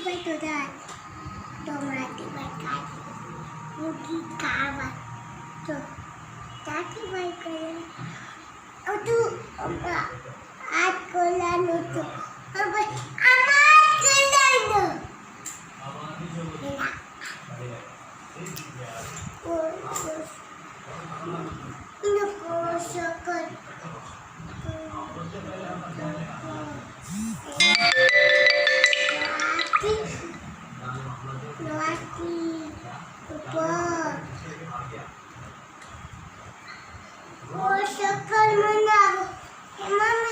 ભાઈ તો ટોમાટી ભાઈ કાઢી મૂકી ખાવા તો તાતી ભાઈ કરે તું આ કોલાનું તો હવે આમાં કોલાનું